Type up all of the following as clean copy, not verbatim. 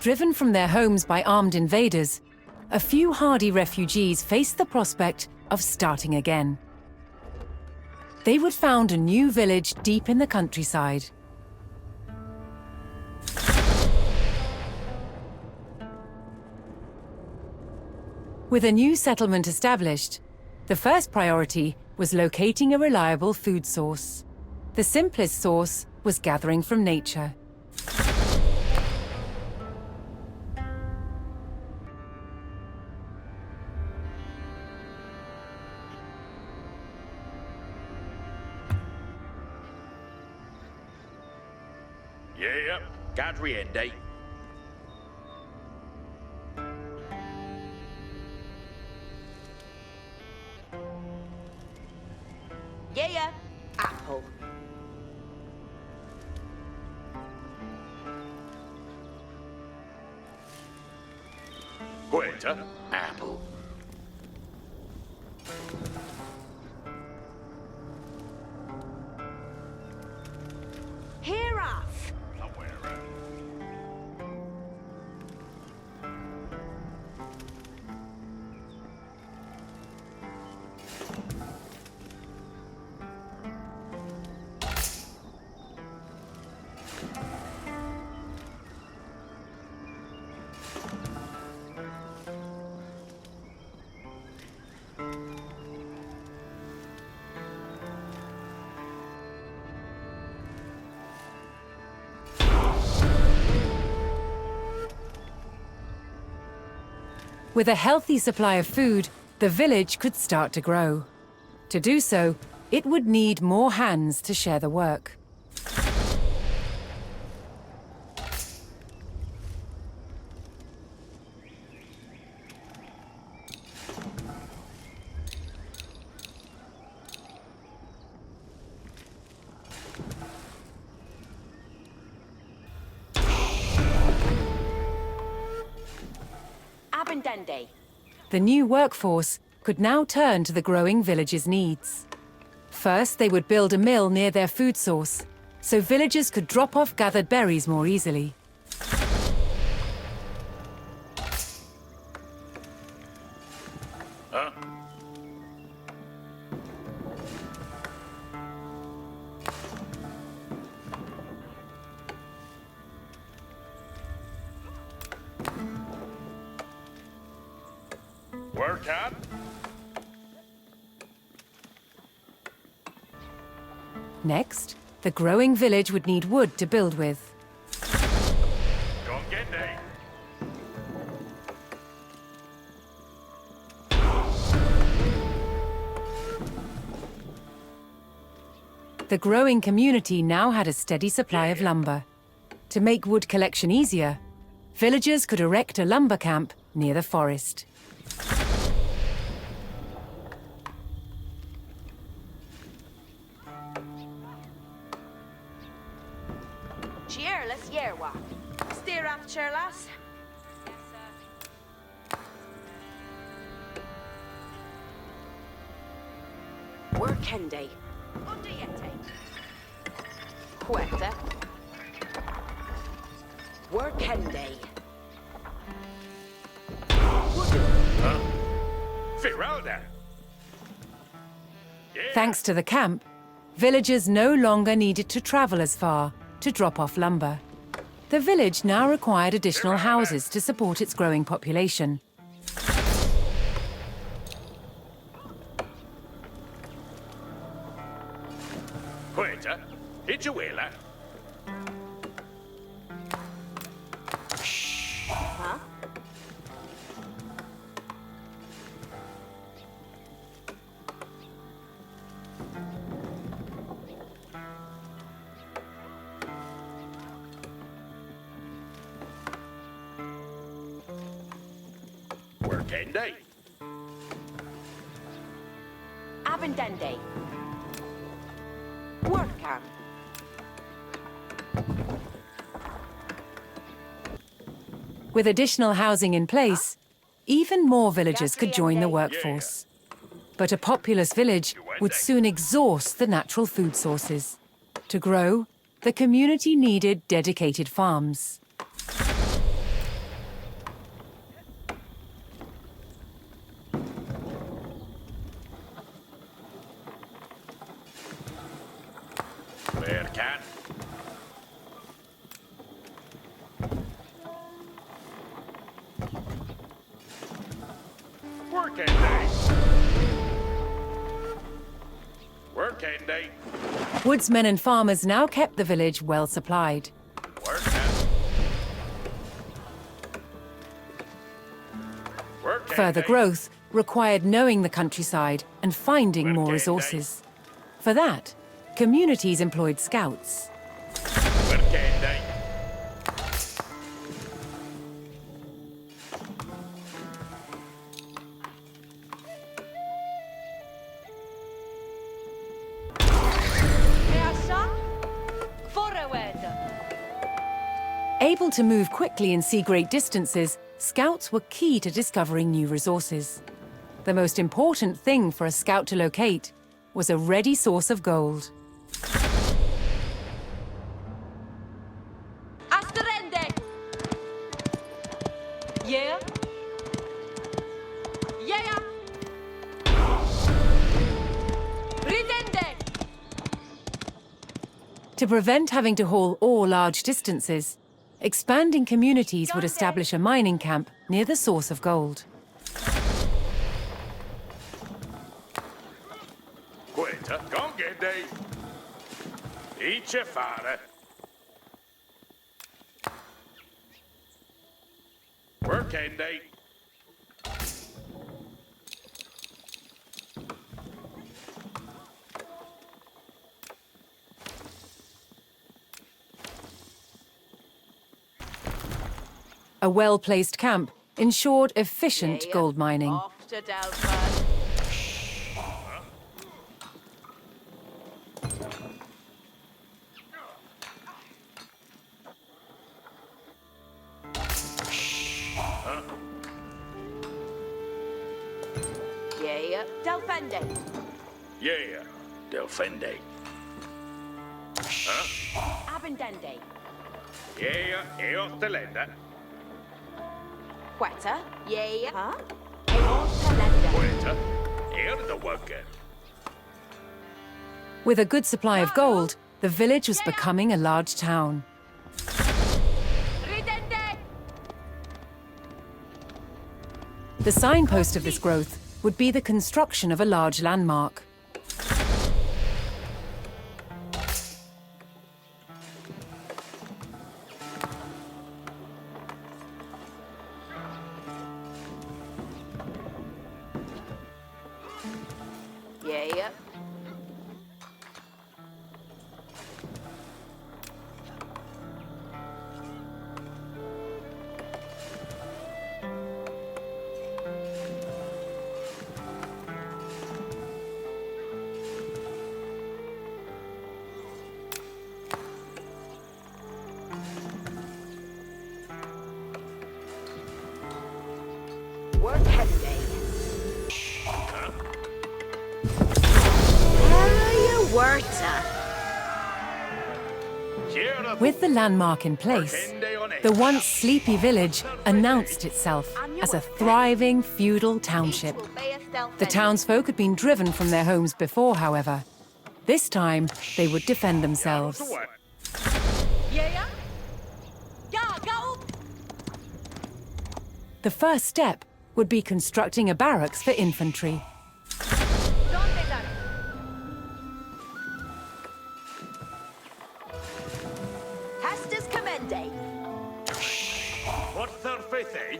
Driven from their homes by armed invaders, a few hardy refugees faced the prospect of starting again. They would found a new village deep in the countryside. With a new settlement established, the first priority was locating a reliable food source. The simplest source was gathering from nature. Yep, Gadriende. Yeah, apple. Queta, apple. Here off. Somewhere around. With a healthy supply of food, the village could start to grow. To do so, it would need more hands to share the work. Abendende. The new workforce could now turn to the growing village's needs. First, they would build a mill near their food source, so villagers could drop off gathered berries more easily. Huh? Work out. Next, the growing village would need wood to build with. Don't get day. The growing community now had a steady supply of lumber. To make wood collection easier, villagers could erect a lumber camp near the forest. Cheerless Yerwa. Steer up, Cherlas. Workende. Undiyete. Queta. Workende. Huh? Firalda. Yeah. Thanks to the camp, villagers no longer needed to travel as far to drop off lumber. The village now required additional houses to support its growing population. Queta, Ijuela. Huh? Workende. Abendende. Work can. With additional housing in place, even more villagers could join the workforce. But a populous village would soon exhaust the natural food sources. To grow, the community needed dedicated farms. Where can? Working day. Working day. Woodsmen and farmers now kept the village well supplied. Working. Working Further day. growth required knowing the countryside and finding more resources. For that, communities employed scouts. Working day. Able to move quickly and see great distances, scouts were key to discovering new resources. The most important thing for a scout to locate was a ready source of gold. Asterende! Yeah? Yeah! Ridende! To prevent having to haul ore large distances, expanding communities would establish a mining camp near the source of gold. Quetta, gongen day. Ice fare. Working day. A well-placed camp ensured efficient Yeah. gold mining. Off to Delphad. Yeah, Delphende. Yeah, Delphende. Abendende. Yeah, Eostelenda. Quetta. Yeah. Huh? Eortalenda. Quetta, the worker. With a good supply of gold, the village was becoming a large town. Ridende. The signpost of this growth would be the construction of a large landmark. Yeah. Work Henday. Warta. With the landmark in place, the once sleepy village announced itself as a thriving feudal township. The townsfolk had been driven from their homes before, however. This time, they would defend themselves. Yeah. Yeah, go. The first step would be constructing a barracks for infantry. Hastas Commende. What's their faith, eh?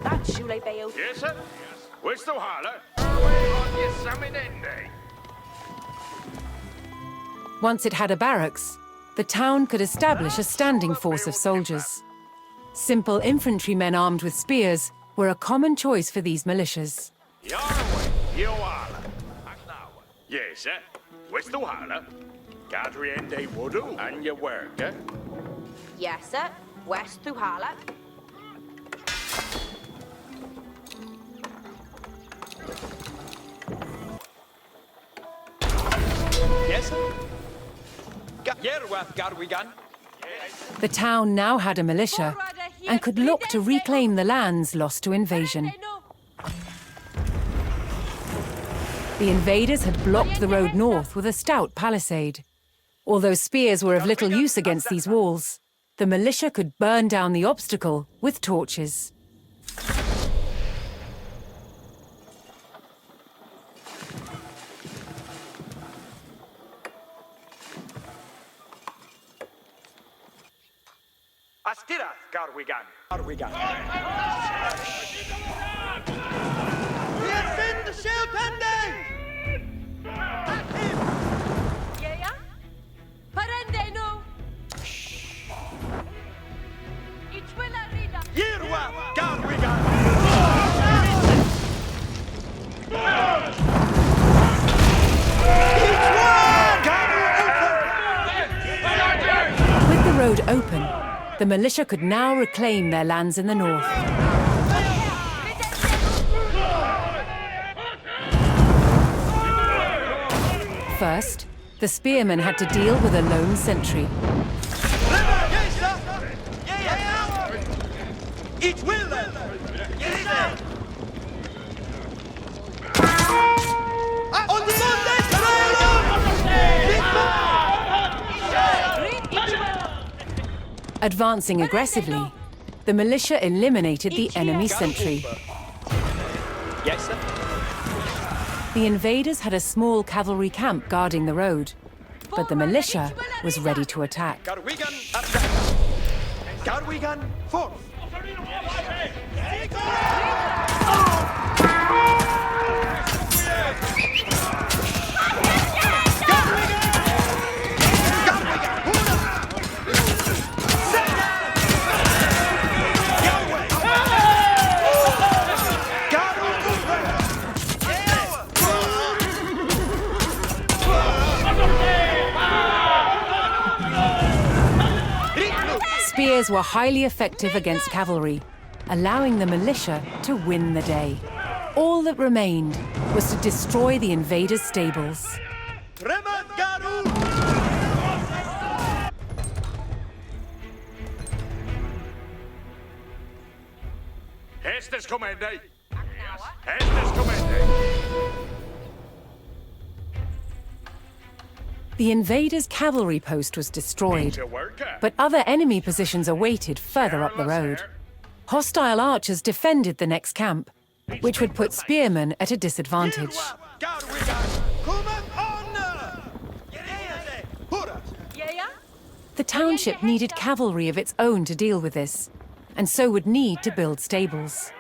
That's Shule Bayo. Yes, sir. Where's the holler? On your Saminende. Once it had a barracks, the town could establish a standing force of soldiers. Simple infantrymen armed with spears were a common choice for these militias. Yarway, you are. Yes, sir. Questo hala? Cadriende Wudu and your work, eh? Yes, sir. West Tuhala. Yes, sir. Yerwa, Garwigan. The town now had a militia and could look to reclaim the lands lost to invasion. The invaders had blocked the road north with a stout palisade. Although spears were of little use against these walls, the militia could burn down the obstacle with torches. Astira, Garwigan. Garwigan. Yes, in the shield Yeah? Parende no. Ich will arena. Yerwa, Garwigan. With the road open, the militia could now reclaim their lands in the north. First, the spearmen had to deal with a lone sentry. It will. On the Advancing aggressively, the militia eliminated the enemy sentry. Yes, sir. The invaders had a small cavalry camp guarding the road, but the militia was ready to attack. Garwigan attack. Garwigan forth. Spears were highly effective against cavalry, allowing the militia to win the day. All that remained was to destroy the invaders' stables. Estes comende. Estes comende. The invaders' cavalry post was destroyed, Your worker. but other enemy positions awaited further up the road. Hostile archers defended the next camp, which would put spearmen at a disadvantage. Yeah? The township needed cavalry of its own to deal with this, and so would need to build stables.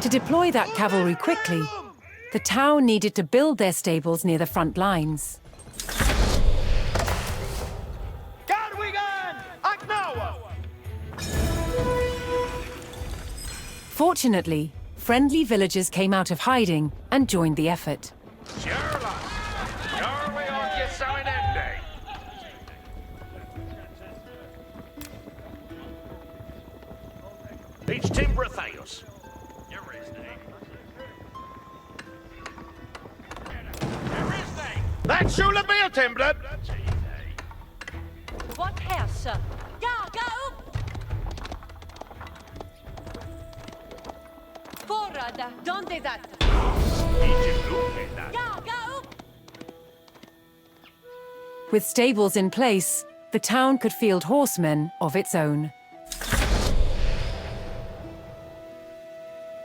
To deploy that cavalry quickly, the town needed to build their stables near the front lines. Fortunately, friendly villagers came out of hiding and joined the effort. Sherlock. Norway on your Saminende. Each timber Theos. That should be a timber. What house, sir? Ja, ga upp! Forrada, donde that? Ja, ga upp! With stables in place, the town could field horsemen of its own.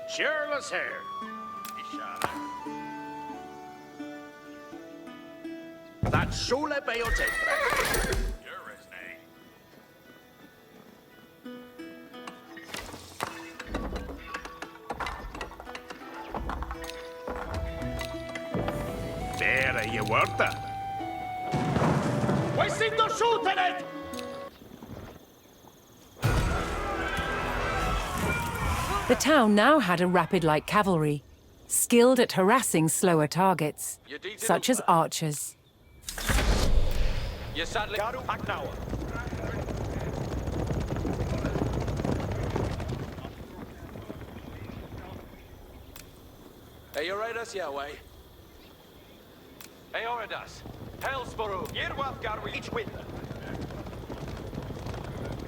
Sherlock's hair. That should be a timber. There you were. We're seeing the shooting it! The town now had a rapid light cavalry, skilled at harassing slower targets, such as archers. You're sadly. Garu Agnawa. Eoredas Yahweh. Eoredas. Hellsporu. Yerwath Garu each will.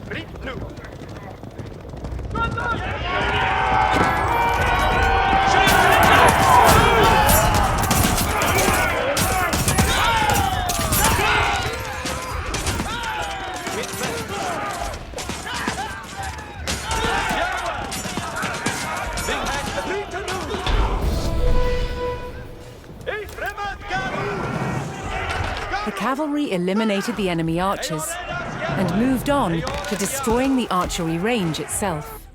Rit nu. The cavalry eliminated the enemy archers and moved on to destroying the archery range itself.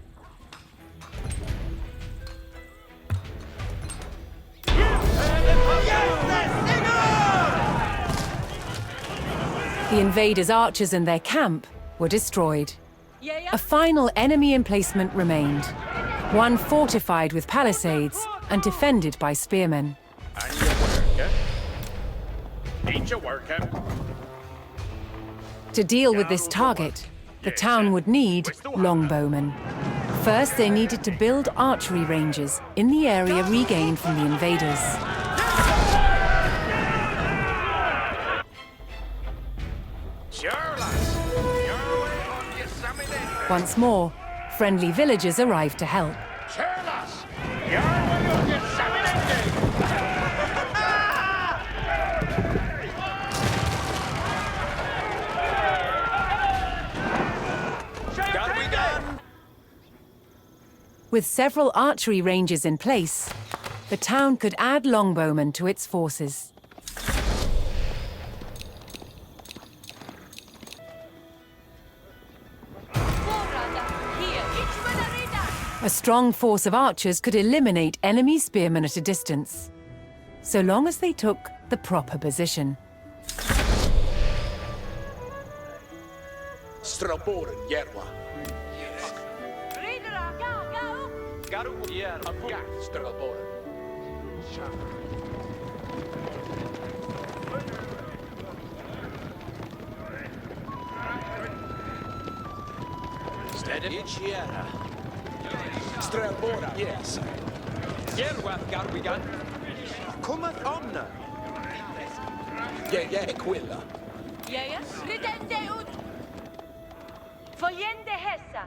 The invaders' archers and their camp were destroyed. A final enemy emplacement remained, one fortified with palisades and defended by spearmen. And you work, eh? Ain't you working? To deal with this target, the town would need longbowmen. First, they needed to build archery ranges in the area regained from the invaders. Sure, lads. Your way on your summit end. Once more, friendly villagers arrived to help. Sure, lads. Your way on your summit end. Garu we gun. With several archery ranges in place, the town could add longbowmen to its forces. Forrada. Here. Ich will A strong force of archers could eliminate enemy spearmen at a distance, so long as they took the proper position. Straboren Yerwa. Ridera. Go. Garu Yerwa. Straboren. Steady. Ichiera. Straboren. Yes. Yerwath Garu we gun. Cometh omna. Quilla. Yeah. Ridende ut. Foyende hessa.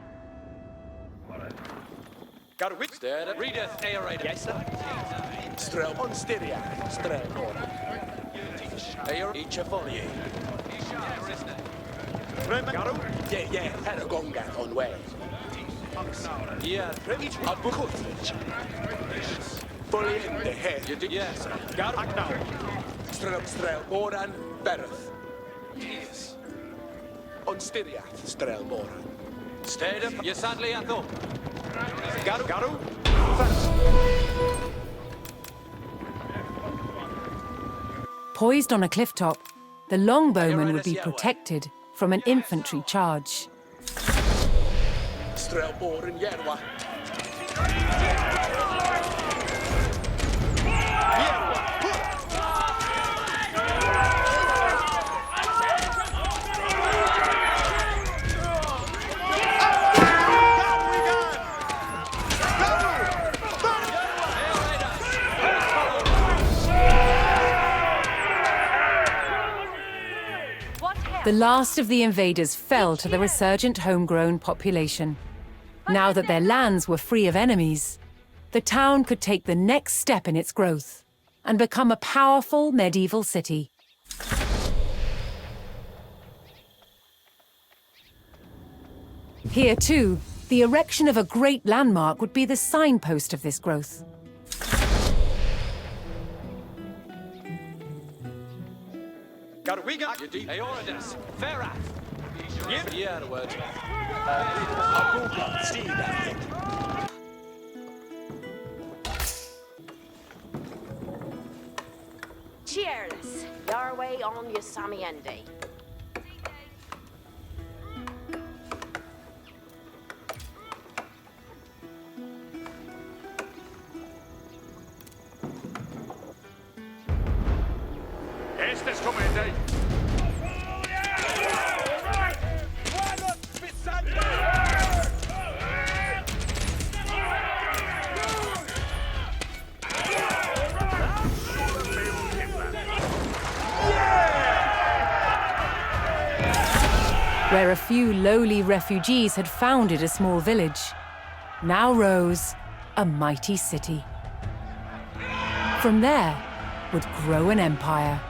Garu which? Steady. Readeth Eoredas. Yes, sir. Strel on Styria. Straboren. Ichifolie. Garu. Paragonga on way. Yeah. Abukutlich. Foliente head. You do? Yes. Garu Agnawa. Strelboran Bereth. Yes. On Styria. Strelboran. Steady. You're sadly at home. Garu. Poised on a cliff top, the longbowmen would be protected from an infantry charge. Strelboren Yerwa. What hell? The last of the invaders fell to the resurgent homegrown population. Now that their lands were free of enemies, the town could take the next step in its growth and become a powerful medieval city. Here, too, the erection of a great landmark would be the signpost of this growth. Garu we gun. Eoredas. Ferath. Yeah, the word. Abuga. Sida. Cheers. Your way on your Samiende. Estes comende. where a few lowly refugees had founded a small village, now rose a mighty city. From there would grow an empire.